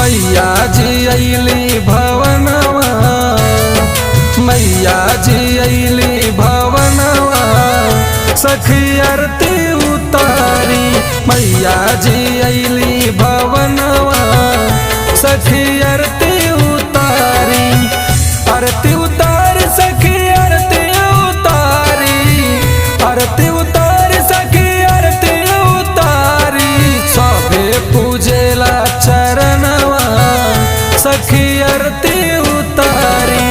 मैया जी अइली भवनवा, मैया जी अइली भवनवा, सखी आरती उतारी। मैया जी अइली भवनवा, सखी आरती उतारी। आरती उतारी सखी आरती उतारी, आरती उतारी सखी आरती उतारी। सभे पूजेला चरणवा, सखी आरती उतारी।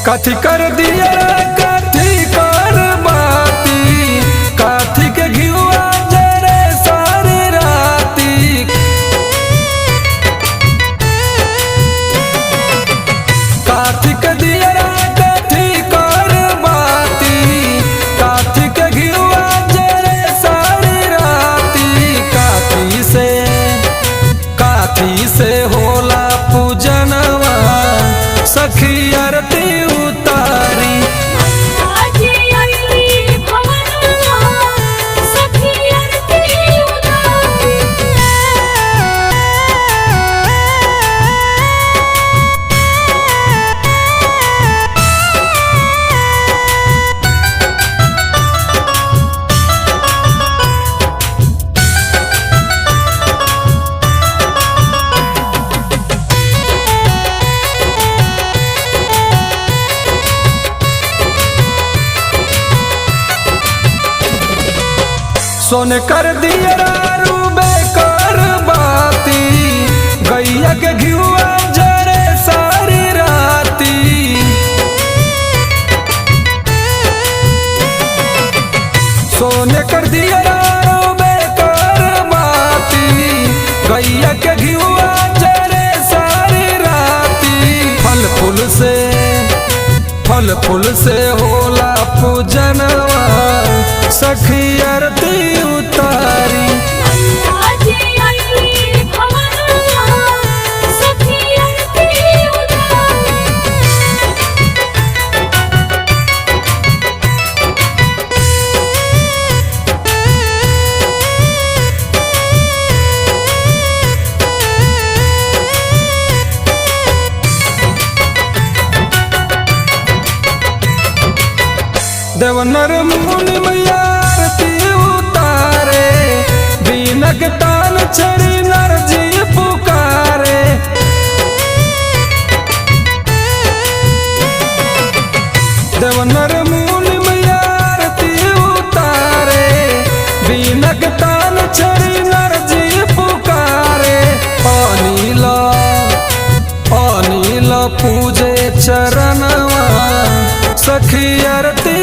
काथी कर दिया काथी कर बाती, काथी के घिउआ जरे सारी राती। काथी के दिया काथी कर बाती, काथी के घिउआ जरे सारी राती। काथी से होला पूजनवा, सखी आरती उतारी। सोने कर दिया रूबे कर बाती, गैया के घिउआ जरे सारी राती। सोने कर दिया रूबे कर बाती, गैया के घिउआ जरे सारी राती। फल फूल से होला पूजनवा, सखी आरती उतारी। देवनर मुनि मैया आरती उतारे, बीनक तान छड़ी नर जी पुकारे। देवनर मुनि मैया आरती उतारे, बीनक तान छड़ी नर जी पुकारे। अनिल पूजे चरणवा, सखी आरती